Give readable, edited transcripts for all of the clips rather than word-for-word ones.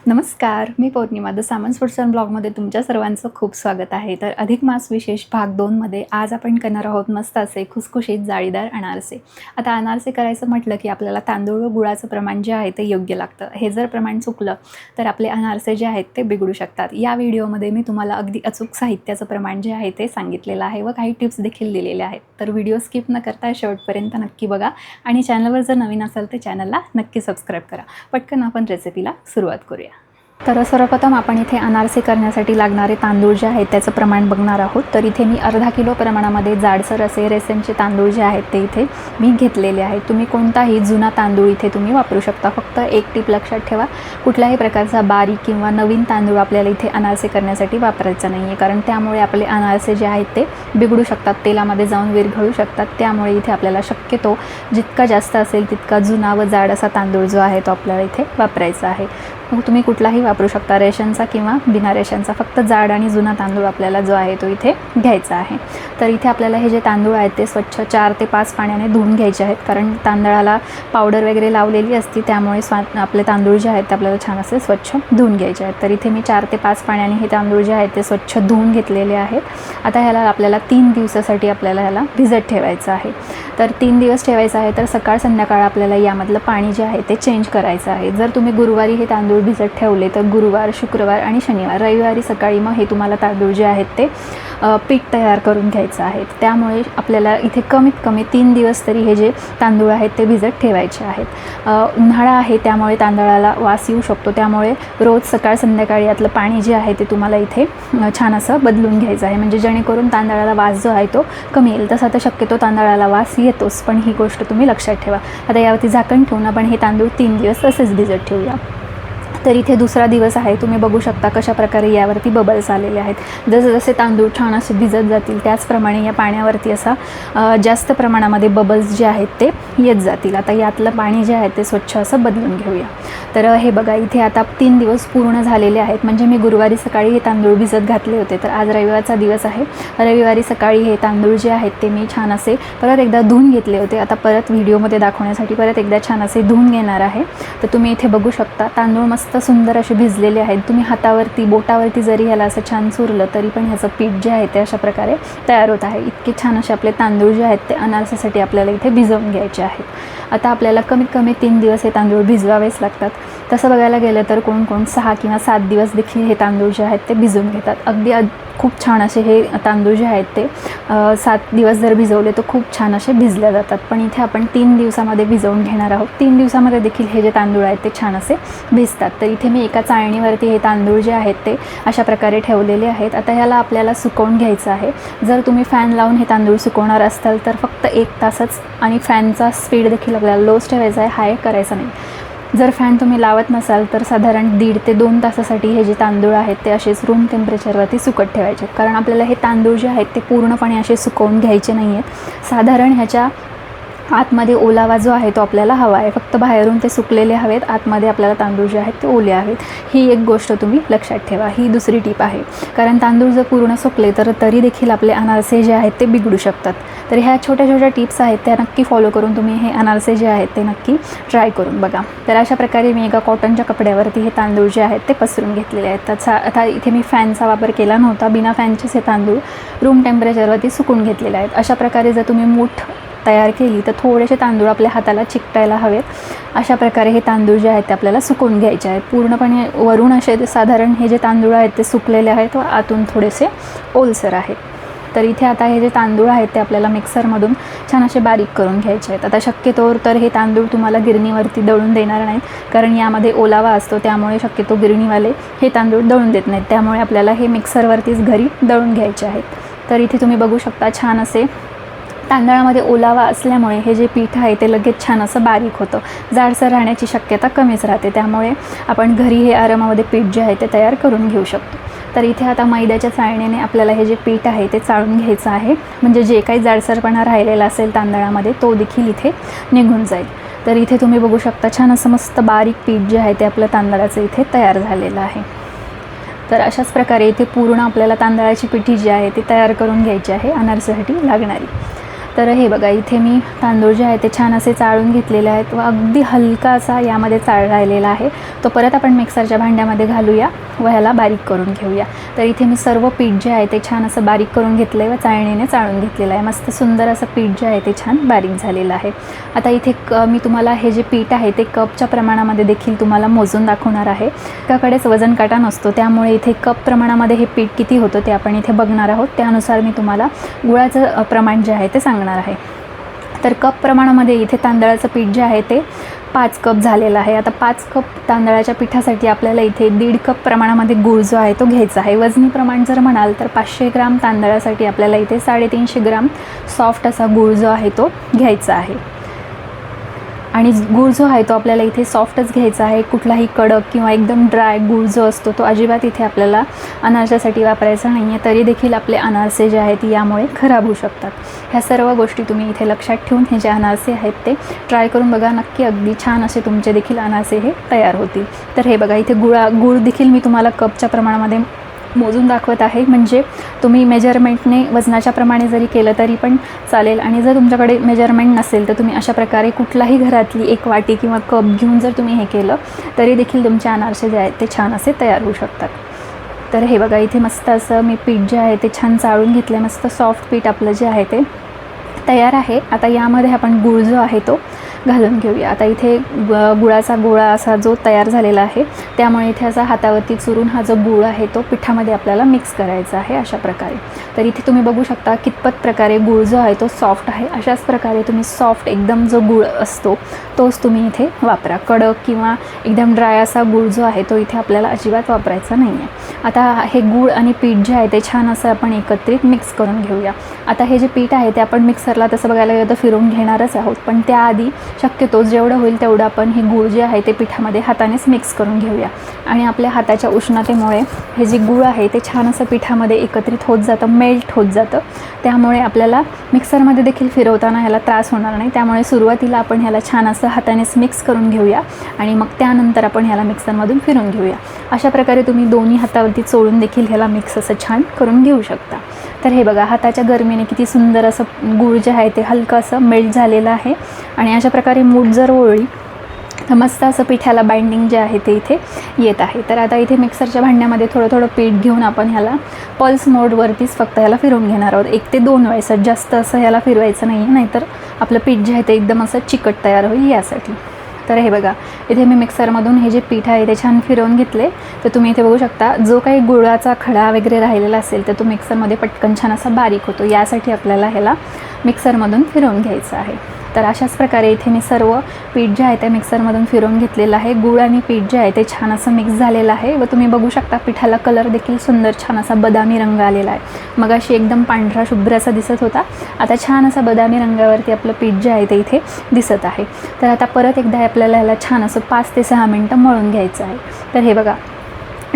नमस्कार, मी पौर्णिमा the Samant foods and ब्लॉगमध्ये तुमच्या सर्वांचं खूप स्वागत आहे. तर अधिक मास विशेष भाग 2मध्ये आज आपण करणार आहोत मस्त असे खुसखुशीत जाळीदार अनारसे. आता अनारसे करायचं म्हटलं की आपल्याला तांदूळ व गुळाचं प्रमाण जे आहे ते योग्य लागतं. हे जर प्रमाण चुकलं तर आपले अनारसे जे आहेत ते बिघडू शकतात. या व्हिडिओमध्ये मी तुम्हाला अगदी अचूक साहित्याचं प्रमाण जे आहे ते सांगितलेलं आहे व काही टिप्स देखील दिलेल्या आहेत. तर व्हिडिओ स्किप न करता शेवटपर्यंत नक्की बघा आणि चॅनलवर जर नवीन असाल तर चॅनलला नक्की सबस्क्राईब करा. पटकन आपण रेसिपीला सुरुवात करूया. तर सर्वप्रथम आपण इथे अनारसे करण्यासाठी लागणारे तांदूळ जे आहेत त्याचं प्रमाण बघणार आहोत. तर इथे मी अर्धा किलो प्रमाणामध्ये जाडसर असे रेशनचे तांदूळ जे आहेत ते इथे मी घेतलेले आहेत. तुम्ही कोणताही जुना तांदूळ इथे तुम्ही वापरू शकता. फक्त एक टिप लक्षात ठेवा, कुठल्याही प्रकारचा बारीक किंवा नवीन तांदूळ आपल्याला इथे अनारसे करण्यासाठी वापरायचा नाही आहे, कारण त्यामुळे आपले अनारसे जे आहेत ते बिघडू शकतात, तेलामध्ये जाऊन विरघळू शकतात. त्यामुळे इथे आपल्याला शक्यतो जितका जास्त असेल तितका जुना व जाड असा तांदूळ जो आहे तो आपल्याला इथे वापरायचा आहे. मग तुम्ही कुठलाही वापरू शकता, रेशनचा किंवा बिना रेशनचा. फक्त जाड आणि जुना तांदूळ आपल्याला जो आहे तो इथे घ्यायचा आहे. तर इथे आपल्याला हे जे तांदूळ आहेत ते स्वच्छ 4 ते 5 पाण्याने धुवून घ्यायचे आहेत, कारण तांदळाला पावडर वगैरे लावलेली असते, त्यामुळे आपले तांदूळ जे आहेत ते आपल्याला छान असे स्वच्छ धुवून घ्यायचे आहेत. तर इथे मी 4 ते 5 पाण्याने हे तांदूळ जे आहेत ते स्वच्छ धुवून घेतलेले आहेत. आता ह्याला आपल्याला 3 दिवसासाठी आपल्याला ह्याला भिजत ठेवायचं आहे. तर 3 दिवस ठेवायचं आहे. तर सकाळ संध्याकाळ आपल्याला यामधलं पाणी जे आहे ते चेंज करायचं आहे. जर तुम्ही गुरुवारी हे तांदूळ भिजत ठेवले तर गुरुवार, शुक्रवार आणि शनिवार, रविवारी सकाळी मग हे तुम्हाला तांदूळ जे आहेत ते पीठ तयार करून घ्यायचं आहे. त्यामुळे आपल्याला इथे कमीत कमी 3 दिवस तरी हे जे तांदूळ आहेत ते भिजत ठेवायचे आहेत. उन्हाळा आहे त्यामुळे तांदळाला वास येऊ शकतो, त्यामुळे रोज सकाळ संध्याकाळी यातलं पाणी जे आहे ते तुम्हाला इथे छान असं बदलून घ्यायचं आहे, म्हणजे जेणेकरून तांदळाला वास जो आहे तो कमी येईल. तसा तर शक्यतो तांदळाला वास येतोच, पण ही गोष्ट तुम्ही लक्षात ठेवा. आता यावरती झाकण ठेवून आपण हे तांदूळ 3 दिवस असेच भिजत ठेवूया. तर इथे दुसरा दिवस आहे. तुम्ही बघू शकता कशा प्रकारे यावरती बबल्स आलेले आहेत. जसे जसे तांदूळ छान असे भिजत जातील त्याचप्रमाणे या पाण्यावरती असा जास्त प्रमाणामध्ये बबल्स जे आहेत ते येत जातील. आता यातलं पाणी जे आहे ते स्वच्छ असं बदलून घेऊया. तर हे बघा, इथे आता 3 दिवस पूर्ण झालेले आहेत. म्हणजे मी गुरुवारी सकाळी हे तांदूळ भिजत घातले होते. तर आज रविवारचा दिवस आहे. रविवारी सकाळी हे तांदूळ जे आहेत ते मी छान असे परत एकदा धुवून घेतले होते. आता परत व्हिडिओमध्ये दाखवण्यासाठी परत एकदा छान असे धुवून घेणार आहे. तर तुम्ही इथे बघू शकता तांदूळ मस्त सुंदर असे भिजलेले आहेत. तुम्ही हातावरती, बोटावरती जरी ह्याला असं छान चुरलं तरी पण ह्याचं पीठ जे आहे ते अशा प्रकारे तयार होत आहे. इतके छान असे आपले तांदूळ जे आहेत ते अनारसेसाठी आपल्याला इथे भिजवून घ्यायचे आहेत. आता आपल्याला कमीत कमी 3 दिवस हे तांदूळ भिजवावेच लागतात. तसं बघायला गेलं तर कोण 6 किंवा 7 दिवस देखील हे तांदूळ जे आहेत ते भिजवून घेतात. अगदी खूप छान असे हे तांदूळ जे आहेत ते 7 दिवस जर भिजवले तर खूप छान असे भिजले जातात. पण इथे आपण 3 दिवसामध्ये भिजवून घेणार आहोत. 3 दिवसामध्ये देखील हे जे तांदूळ आहेत ते छान असे भिजतात. तर इथे मी एका चाळणीवरती हे तांदूळ जे आहेत ते अशा प्रकारे ठेवलेले आहेत. आता ह्याला आपल्याला सुकवून घ्यायचं आहे. जर तुम्ही फॅन लावून हे तांदूळ सुकवणार असाल तर फक्त 1 तासच, आणि फॅनचा स्पीड देखील आपल्याला लोच ठेवायचा आहे, हाय करायचा नाही. जर फॅन तुम्ही लावत नसाल तर साधारण 1.5 ते 2 तासासाठी हे जे तांदूळ आहेत ते असेच रूम टेम्परेचरवरती सुकत ठेवायचे, कारण आपल्याला हे तांदूळ जे आहेत ते पूर्णपणे असे सुकवून घ्यायचे नाही आहेत. साधारण ह्याच्या आतमध्ये ओलावा जो आहे तो आपल्याला हवा आहे. फक्त बाहेरून ते सुकलेले हवेत, आतमध्ये आपल्याला तांदूळ जे आहेत ते ओले आहेत. ही एक गोष्ट तुम्ही लक्षात ठेवा. ही दुसरी टिप आहे, कारण तांदूळ जर पूर्ण सुकले तर तरी देखील आपले अनारसे जे आहेत ते बिघडू शकतात. तर ह्या छोट्या छोट्या टिप्स आहेत त्या नक्की फॉलो करून तुम्ही हे अनारसे जे आहेत ते नक्की ट्राय करून बघा. तर अशा प्रकारे मी एका कॉटनच्या कपड्यावरती हे तांदूळ जे आहेत ते पसरून घेतलेले आहेत. त्याचा आता इथे मी फॅनचा वापर केला नव्हता, बिना फॅनचेच हे तांदूळ रूम टेम्परेचरवरती सुकून घेतलेले आहेत. अशा प्रकारे जर तुम्ही मूठ तयार केली तर थोडेसे तांदूळ आपल्या हाताला चिकटायला हवेत. अशा प्रकारे हे तांदूळ जे आहेत ते आपल्याला सुकवून घ्यायचे आहेत. पूर्णपणे वरून असे साधारण हे जे तांदूळ आहेत ते सुकलेले आहेत व आतून थोडेसे ओलसर आहेत. तर इथे आता हे जे तांदूळ आहेत ते आपल्याला मिक्सरमधून छान असे बारीक करून घ्यायचे आहेत. आता शक्यतोवर तर हे तांदूळ तुम्हाला गिरणीवरती दळून देणार नाहीत, कारण यामध्ये ओलावा असतो, त्यामुळे शक्यतो गिरणीवाले हे तांदूळ दळून देत नाहीत. त्यामुळे आपल्याला हे मिक्सरवरतीच घरी दळून घ्यायचे आहेत. तर इथे तुम्ही बघू शकता छान असे तांदळामध्ये ओलावा असल्यामुळे हे जे पीठ आहे ते लगेच छान असं बारीक होतं. जाडसर राहण्याची शक्यता कमीच राहते. त्यामुळे आपण घरी हे आरामामध्ये पीठ जे आहे ते तयार करून घेऊ शकतो. तर इथे आता मैद्याच्या चाळणीने आपल्याला हे जे पीठ आहे ते चाळून घ्यायचं आहे, म्हणजे जे काही जाडसरपणा राहिलेला असेल तांदळामध्ये तो देखील इथे निघून जाईल. तर इथे तुम्ही बघू शकता छान असं मस्त बारीक पीठ जे आहे ते आपलं तांदळाचं इथे तयार झालेलं आहे. तर अशाच प्रकारे इथे पूर्ण आपल्याला तांदळाची पिठी जी आहे ती तयार करून घ्यायची आहे अनारसेसाठी लागणारी. तर हे बघा, इथे मी तांदूळ जे आहे ते छान असे चाळून घेतलेले आहेत व अगदी हलका असा यामध्ये चाळ राहिलेला आहे. तो परत आपण मिक्सरच्या भांड्यामध्ये घालूया व ह्याला बारीक करून घेऊया. तर इथे मी सर्व पीठ जे आहे ते छान असं बारीक करून घेतलं आहे व चाळणीने चाळून घेतलेलं आहे. मस्त सुंदर असं पीठ जे आहे ते छान बारीक झालेलं आहे. आता इथे मी तुम्हाला हे जे पीठ आहे ते कपच्या प्रमाणामध्ये देखील तुम्हाला मोजून दाखवणार आहे. एकाकडेच वजन काटा नसतो, त्यामुळे इथे कप प्रमाणामध्ये हे पीठ किती होतं ते आपण इथे बघणार आहोत. त्यानुसार मी तुम्हाला गुळाचं प्रमाण जे आहे ते सांगणार आहे. तर कप प्रमाणामध्ये इथे तांदळाचं पीठ जे आहे ते 5 कप झालेलं आहे. आता 5 कप तांदळाच्या पिठासाठी आपल्याला इथे 1.5 कप प्रमाणामध्ये गूळ जो आहे तो घ्यायचा आहे. वजनी प्रमाण जर म्हणाल तर 500 ग्राम तांदळासाठी आपल्याला इथे 350 ग्राम सॉफ्ट असा गूळ जो आहे तो घ्यायचा आहे. आणि गूळ जो आहे तो आपल्याला इथे सॉफ्टच घ्यायचा आहे. कुठलाही कडक किंवा एकदम ड्राय गूळ जो असतो तो अजिबात इथे आपल्याला अनारशासाठी वापरायचा नाही आहे. तरी देखील आपले अनारसे जे आहेत यामुळे खराब होऊ शकतात. ह्या सर्व गोष्टी तुम्ही इथे लक्षात ठेवून हे जे अनारसे आहेत ते ट्राय करून बघा. नक्की अगदी छान असे तुमचे देखील अनारसे हे तयार होतील. तर हे बघा, इथे गूळ देखील मी तुम्हाला कपच्या प्रमाणामध्ये मोजून दाखवत आहे. म्हणजे तुम्ही मेजरमेंटने वजनाच्या प्रमाणे जरी केलं तरी पण चालेल. आणि जर तुमच्याकडे मेजरमेंट नसेल तर तुम्ही अशा प्रकारे कुठलाही घरातली एक वाटी किंवा कप घेऊन जर तुम्ही हे केलं तरी देखील तुमचे अनारसे जे आहेत ते छान असे तयार होऊ शकतात. तर हे बघा, इथे मस्त असं मी पीठ जे आहे ते छान चाळून घेतलं. मस्त सॉफ्ट पीठ आपलं जे आहे ते तयार आहे. आता यामध्ये आपण गूळ जो आहे तो घालून घेऊया. आता इथे गुळाचा गोळा असा जो तयार झालेला आहे, त्यामुळे इथे असा हातावरती चुरून हा जो गूळ आहे तो पिठामध्ये आपल्याला मिक्स करायचा आहे अशा प्रकारे. तर इथे तुम्ही बघू शकता कितपत प्रकारे गूळ जो आहे तो सॉफ्ट आहे. अशाच प्रकारे तुम्ही सॉफ्ट एकदम जो गूळ असतो तोच तुम्ही इथे वापरा. कडक किंवा एकदम ड्राय असा गूळ जो आहे तो इथे आपल्याला अजिबात वापरायचा नाही आहे. आता हे गूळ आणि पीठ जे आहे ते छान असं आपण एकत्रित मिक्स करून घेऊया. आता हे जे पीठ आहे ते आपण मिक्सरला तसं बघायला गेलं तर फिरवून घेणारच आहोत, पण त्याआधी शक्यतो जेवढं होईल तेवढं आपण हे गूळ जे आहे ते पिठामध्ये हातानेच मिक्स करून घेऊया. आणि आपल्या हाताच्या उष्णतेमुळे हे जे गूळ आहे ते छान असं पिठामध्ये एकत्रित होत जातं, मेल्ट होत जातं. त्यामुळे आपल्याला मिक्सरमध्ये देखील फिरवताना ह्याला त्रास होणार नाही. त्यामुळे सुरुवातीला आपण ह्याला छान असं हातानेच मिक्स करून घेऊया आणि मग त्यानंतर आपण ह्याला मिक्सरमधून फिरवून घेऊया. अशा प्रकारे तुम्ही दोन्ही हातावरती चोळून देखील ह्याला मिक्स असं छान करून घेऊ शकता. तर हे बघा, हाताच्या गरमीने किती सुंदर असं गूळ जे आहे ते हलकं असं मेल्ट झालेलं आहे. आणि अशा प्रकारे मूठ जर ओळली तर मस्त असं पिठाला बाइंडिंग जे आहे ते इथे येत आहे. तर आता इथे मिक्सरच्या भांड्यामध्ये थोडं थोडं पीठ घेऊन आपण ह्याला पल्स मोडवरतीच फक्त ह्याला फिरवून घेणार आहोत. 1 ते 2 वेळेस, जास्त असं ह्याला फिरवायचं नाही आहे, नाहीतर आपलं पीठ जे आहे ते एकदम असं चिकट तयार होईल यासाठी. तर हे बघा, इथे मी मिक्सरमधून हे जे पीठ आहे ते छान फिरवून घेतले. तर तुम्ही इथे बघू शकता जो काही गुळाचा खडा वगैरे राहिलेला असेल तर तो मिक्सरमध्ये पटकन छान असा बारीक होतो. यासाठी आपल्याला ह्याला मिक्सरमधून फिरवून घ्यायचं आहे. तर अशाच प्रकारे इथे मी सर्व पीठ जे आहे ते मिक्सरमधून फिरवून घेतलेलं आहे. गूळ आणि पीठ जे आहे ते छान असं मिक्स झालेलं आहे व तुम्ही बघू शकता पिठाला कलर देखील सुंदर छान असा बदामी रंग आलेला आहे. मग अशी एकदम पांढरा शुभ्र असा दिसत होता, आता छान असा बदामी रंगावरती आपलं पीठ जे आहे ते इथे दिसत आहे. तर आता परत एकदा आपल्याला ह्याला छान असं 5 ते 6 मिनटं मळून घ्यायचं आहे. तर हे बघा,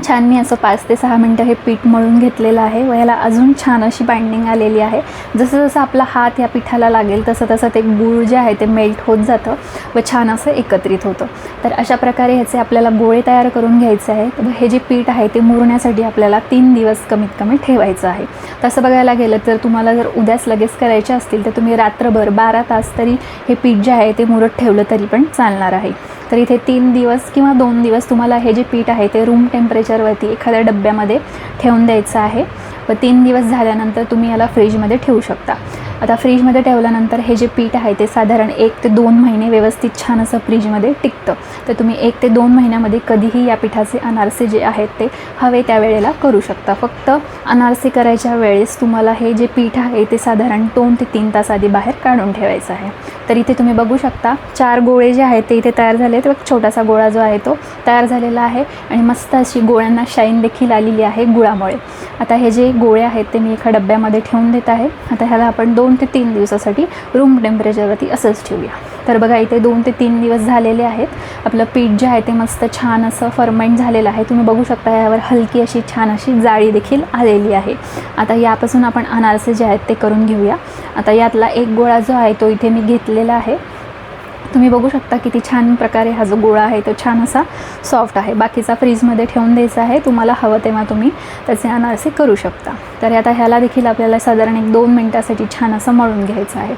छान मी असं 5 ते 6 मिनटं हे पीठ मळून घेतलेलं आहे व याला अजून छान अशी बाइंडिंग आलेली आहे. जसं जसं आपला हात या पिठाला लागेल तसं तसं ते गूळ जे आहे ते मेल्ट होत जातं व छान असं एकत्रित होतं. तर अशा प्रकारे ह्याचे आपल्याला गोळे तयार करून घ्यायचे आहेत व हे जे पीठ आहे ते मुरण्यासाठी आपल्याला 3 दिवस कमीत कमी ठेवायचं आहे. तसं बघायला गेलं तर तुम्हाला जर उद्याच लगेच करायचे असतील तर तुम्ही रात्रभर 12 तास तरी हे पीठ जे आहे ते मुरत ठेवलं तरी पण चालणार आहे. तर इथे 3 दिवस किंवा 2 दिवस तुम्हाला हे जे पीठ आहे ते रूम टेम्परेचरवरती एखाद्या डब्यामध्ये ठेवून द्यायचं आहे व 3 दिवस झाल्यानंतर तुम्ही याला फ्रीजमध्ये ठेवू शकता. आता फ्रीजमध्ये ठेवल्यानंतर हे जे पीठ आहे ते साधारण 1 ते 2 महिने व्यवस्थित छान असं फ्रीजमध्ये टिकतं. तर तुम्ही 1 ते 2 महिन्यामध्ये कधीही या पिठाचे अनारसे जे आहेत ते हवे त्यावेळेला करू शकता. फक्त अनारसे करायच्या वेळेस तुम्हाला हे जे पीठ आहे ते साधारण 2 ते 3 तास आधी बाहेर काढून ठेवायचं आहे. तर इथे तुम्ही बघू शकता 4 गोळे जे आहेत ते इथे तयार झाले. तर छोटासा गोळा जो आहे तो तयार झालेला आहे आणि मस्त अशी गोळ्यांना शाईन देखील आलेली आहे गुळामुळे. आता हे जे गोळे आहेत ते मी एका डब्यामध्ये ठेवून देत आहे. आता ह्याला आपण 2 ते 3 दिवसासाठी रूम टेम्परेचरवरती असंच ठेवूया. तर बघा, इथे 2 ते 3 दिवस झालेले आहेत. आपलं पीठ जे आहे ते मस्त छान असं फर्मेंट झालेलं आहे. तुम्ही बघू शकता यावर हलकी अशी छान अशी जाळी देखील आलेली आहे. आता यापासून आपण अनारसे जे आहेत ते करून घेऊया. आता यातला एक गोळा जो आहे तो इथे मी घेतलेला आहे. तुम्ही बघू शकता किती छान प्रकारे हा जो गोळा आहे तो छान असा सॉफ्ट आहे. बाकीचा फ्रीजमध्ये ठेवून द्यायचा आहे. तुम्हाला हवं तेव्हा तुम्ही त्याचे अनारसे करू शकता. तर आता ह्याला देखील आपल्याला साधारण 1-2 मिनटासाठी छान असं मळून घ्यायचं आहे.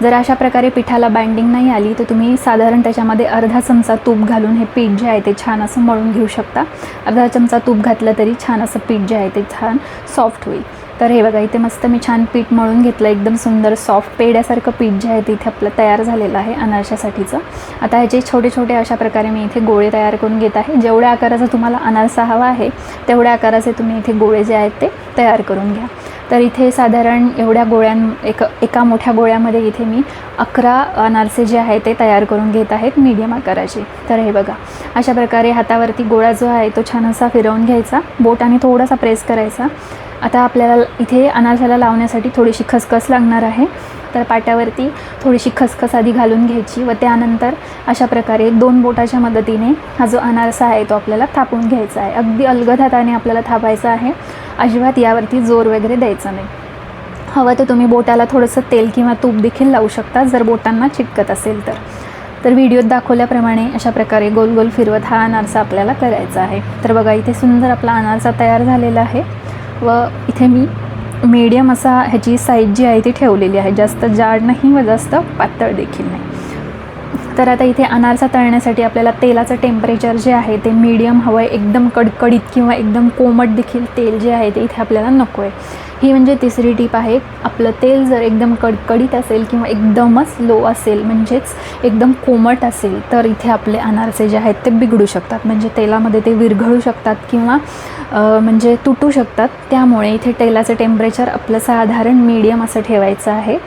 जर अशा प्रकारे पिठाला बाइंडिंग नाही आली तर तुम्ही साधारण त्याच्यामध्ये अर्धा चमचा तूप घालून हे पीठ जे आहे ते छान असं मळून घेऊ शकता. अर्धा चमचा तूप घातलं तरी छान असं पीठ जे आहे ते छान सॉफ्ट होईल. तर हे बघा इथे मस्त मी छान पीठ मळून घेतलं. एकदम सुंदर सॉफ्ट पेड्यासारखं पीठ जे आहे ते इथे आपलं तयार झालेलं आहे अनारशासाठीचं. आता ह्याचे छोटे छोटे अशा प्रकारे मी इथे गोळे तयार करून घेत आहे. जेवढ्या आकाराचा तुम्हाला अनारसा हवा आहे तेवढ्या आकाराचे तुम्ही इथे गोळे जे आहेत ते तयार करून घ्या. तर इथे साधारण एवढ्या एका मोठ्या गोळ्यामध्ये इथे मी 11 अनारसे जे आहे ते तयार करून घेत आहेत मीडियम आकाराचे. तर हे बघा अशा प्रकारे हातावरती गोळा जो आहे तो छान असा फिरवून घ्यायचा, बोटाने थोडासा प्रेस करायचा. आता आपल्याला इथे अनारसाला लावण्यासाठी थोडीशी खसखस लागणार आहे. तर पाट्यावरती थोडीशी खसखस आधी घालून घ्यायची व त्यानंतर अशा प्रकारे 2 बोटाच्या मदतीने हा जो अनारसा आहे तो आपल्याला थापून घ्यायचा आहे. अगदी अलगद हाताने आपल्याला थापायचा आहे. अजिबात यावरती जोर वगैरे द्यायचा नाही. हवं तर तुम्ही बोटाला थोडंसं तेल किंवा तूप देखील लावू शकता जर बोटांना चिटकत असेल तर. तर व्हिडिओत दाखवल्याप्रमाणे अशा प्रकारे गोल गोल फिरवत हा अनारसा आपल्याला करायचा आहे. तर बघा इथे सुंदर आपला अनारसा तयार झालेला आहे व इथे मी मीडियम असा ह्याची साईज जी आहे ती ठेवलेली आहे. जास्त जाड नाही व जास्त पातळ देखील नाही. तर आता इथे अनारसा तळण्यासाठी आपल्याला तेलाचं टेम्परेचर जे आहे ते मीडियम हवं आहे. एकदम कडकडीत किंवा एकदम कोमट देखील तेल जे आहे ते इथे आपल्याला नको आहे. ही म्हणजे तिसरी टीप आहे. आपलं तेल जर एकदम कडकडीत असेल किंवा एकदमच लो असेल म्हणजेच एकदम कोमट असेल तर इथे आपले अनारसे जे आहेत ते बिघडू शकतात. म्हणजे तेलामध्ये ते विरघळू शकतात किंवा म्हणजे तुटू शकतात. त्यामुळे इथे तेलाचं टेम्परेचर आपलं साधारण मीडियम असं ठेवायचं आहे.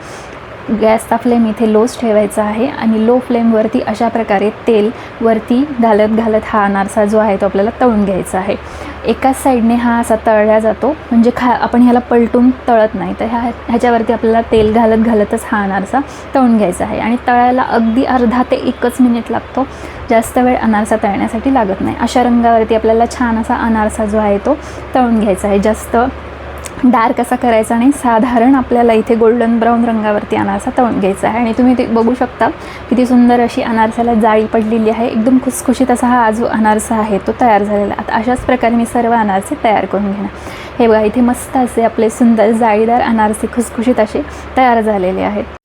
गॅसचा फ्लेम इथे लोच ठेवायचा आहे आणि लो फ्लेमवरती अशा प्रकारे तेल वरती घालत हा अनारसा जो आहे तो आपल्याला तळून घ्यायचा आहे. एकाच साईडने हा असा तळला जातो म्हणजे आपण ह्याला पलटून तळत नाही. तर ह्याच्यावरती आपल्याला तेल घालतच हा अनारसा तळून घ्यायचा आहे. आणि तळायला अगदी अर्धा ते 1 मिनिट लागतो. जास्त वेळ अनारसा तळण्यासाठी लागत नाही. अशा रंगावरती आपल्याला छान असा अनारसा जो आहे तो तळून घ्यायचा आहे. जास्त डार्क असा करायचा नाही. साधारण आपल्याला इथे गोल्डन ब्राऊन रंगावरती अनारसा तळून घ्यायचा आहे. आणि तुम्ही ते बघू शकता किती सुंदर अशी अनारसाला जाळी पडलेली आहे. एकदम खुसखुशीत असा हा जो अनारसा आहे तो तयार झालेला. आता अशाच प्रकारे मी सर्व अनारसे तयार करून घेणार. हे बघा इथे मस्त असे आपले सुंदर जाळीदार अनारसे खुसखुशीत असे तयार झालेले आहेत.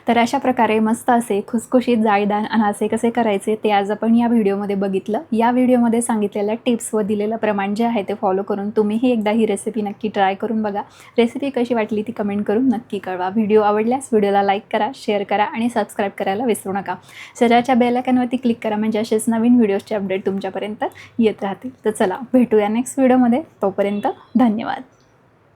तर अशा प्रकारे मस्त असे खुसखुशीत जाळीदार अनारसे कसे करायचे ते आज आपण या व्हिडिओमध्ये बघितलं. या व्हिडिओमध्ये सांगितलेल्या टिप्स व दिलेलं प्रमाण जे आहे ते फॉलो करून तुम्हीही एकदा ही रेसिपी नक्की ट्राय करून बघा. रेसिपी कशी वाटली ती कमेंट करून नक्की कळवा. व्हिडिओ आवडल्यास व्हिडिओला लाईक करा, शेअर करा आणि सबस्क्राईब करायला विसरू नका. शेजारच्या बेल आयकॉनवरती क्लिक करा म्हणजे असेच नवीन व्हिडिओजचे अपडेट तुमच्यापर्यंत येत राहतील. तर चला भेटूया नेक्स्ट व्हिडिओमध्ये. तोपर्यंत धन्यवाद.